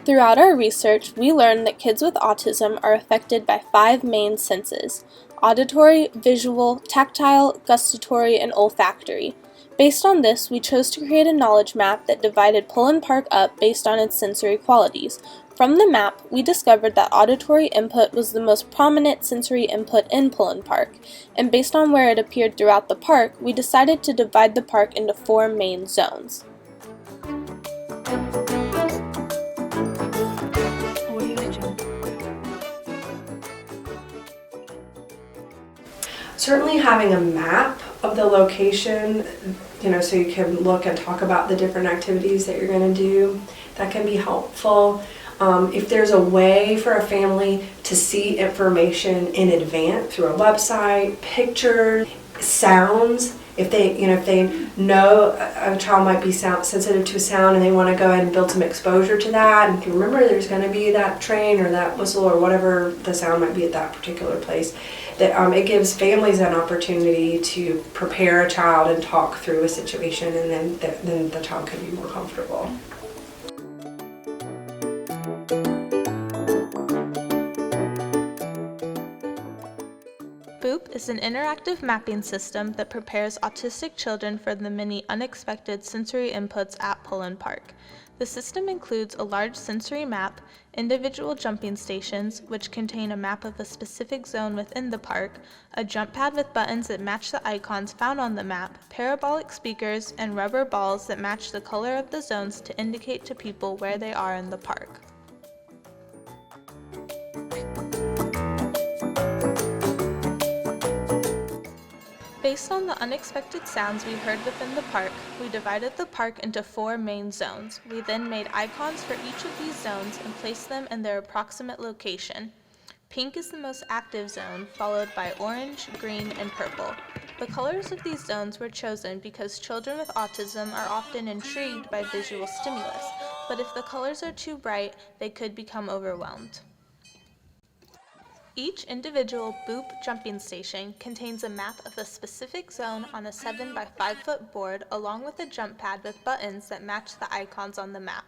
Throughout our research, we learned that kids with autism are affected by 5 main senses: auditory, visual, tactile, gustatory, and olfactory. Based on this, we chose to create a knowledge map that divided Pullen Park up based on its sensory qualities. From the map, we discovered that auditory input was the most prominent sensory input in Pullen Park, and based on where it appeared throughout the park, we decided to divide the park into 4 main zones. Certainly having a map of the location, so you can look and talk about the different activities that you're going to do, that can be helpful. If there's a way for a family to see information in advance through a website, pictures, sounds, if they know a child might be sensitive to a sound and they want to go ahead and build some exposure to that, and remember there's going to be that train or that whistle or whatever the sound might be at that particular place, that it gives families an opportunity to prepare a child and talk through a situation, and then the child can be more comfortable. BOOOOP is an interactive mapping system that prepares autistic children for the many unexpected sensory inputs at Pullen Park. The system includes a large sensory map, individual jumping stations, which contain a map of a specific zone within the park, a jump pad with buttons that match the icons found on the map, parabolic speakers, and rubber balls that match the color of the zones to indicate to people where they are in the park. Based on the unexpected sounds we heard within the park, we divided the park into 4 main zones. We then made icons for each of these zones and placed them in their approximate location. Pink is the most active zone, followed by orange, green, and purple. The colors of these zones were chosen because children with autism are often intrigued by visual stimulus, but if the colors are too bright, they could become overwhelmed. Each individual BOOOOP jumping station contains a map of a specific zone on a 7 by 5 foot board, along with a jump pad with buttons that match the icons on the map.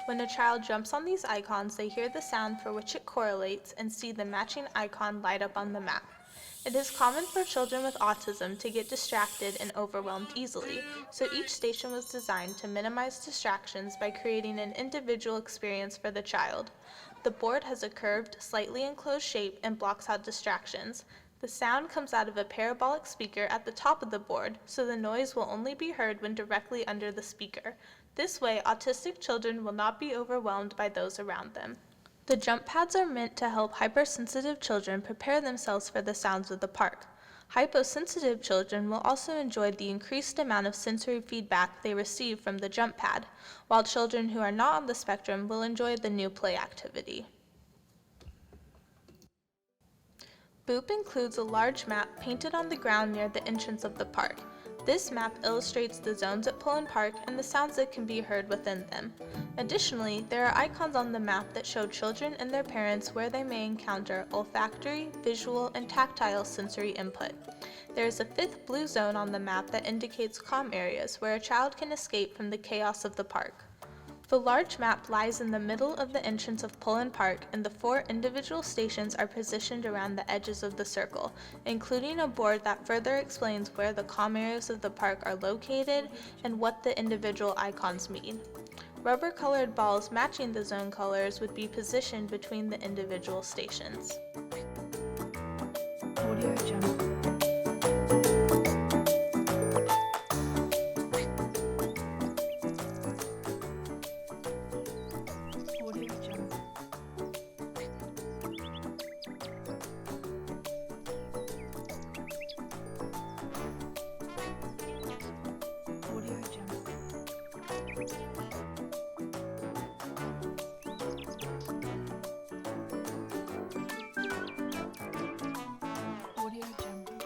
When a child jumps on these icons, they hear the sound for which it correlates and see the matching icon light up on the map. It is common for children with autism to get distracted and overwhelmed easily, so each station was designed to minimize distractions by creating an individual experience for the child. The board has a curved, slightly enclosed shape and blocks out distractions. The sound comes out of a parabolic speaker at the top of the board, so the noise will only be heard when directly under the speaker. This way, autistic children will not be overwhelmed by those around them. The jump pads are meant to help hypersensitive children prepare themselves for the sounds of the park. Hyposensitive children will also enjoy the increased amount of sensory feedback they receive from the jump pad, while children who are not on the spectrum will enjoy the new play activity. BOOOOP includes a large map painted on the ground near the entrance of the park. This map illustrates the zones at Pullen Park and the sounds that can be heard within them. Additionally, there are icons on the map that show children and their parents where they may encounter olfactory, visual, and tactile sensory input. There is a 5th blue zone on the map that indicates calm areas where a child can escape from the chaos of the park. The large map lies in the middle of the entrance of Pullen Park, and the 4 individual stations are positioned around the edges of the circle, including a board that further explains where the calm areas of the park are located and what the individual icons mean. Rubber-colored balls matching the zone colors would be positioned between the individual stations. Audio Jungle. Audio Jungle. Audio Jungle. Audio Jungle.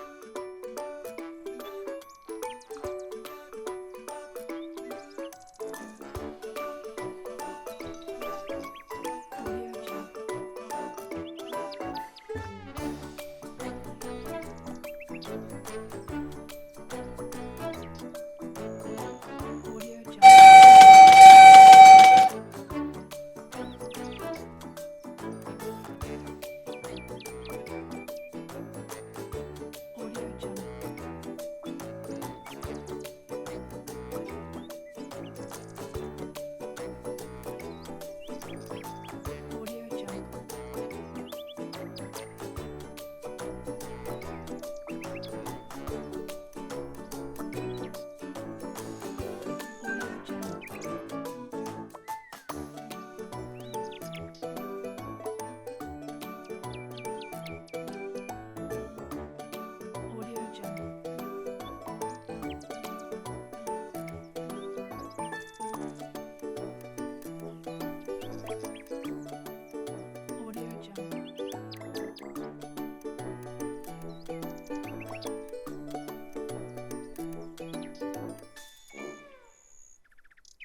Audio Jungle.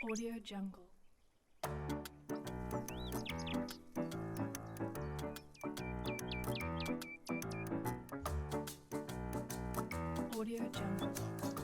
Audio Jungle. Audio Jungle.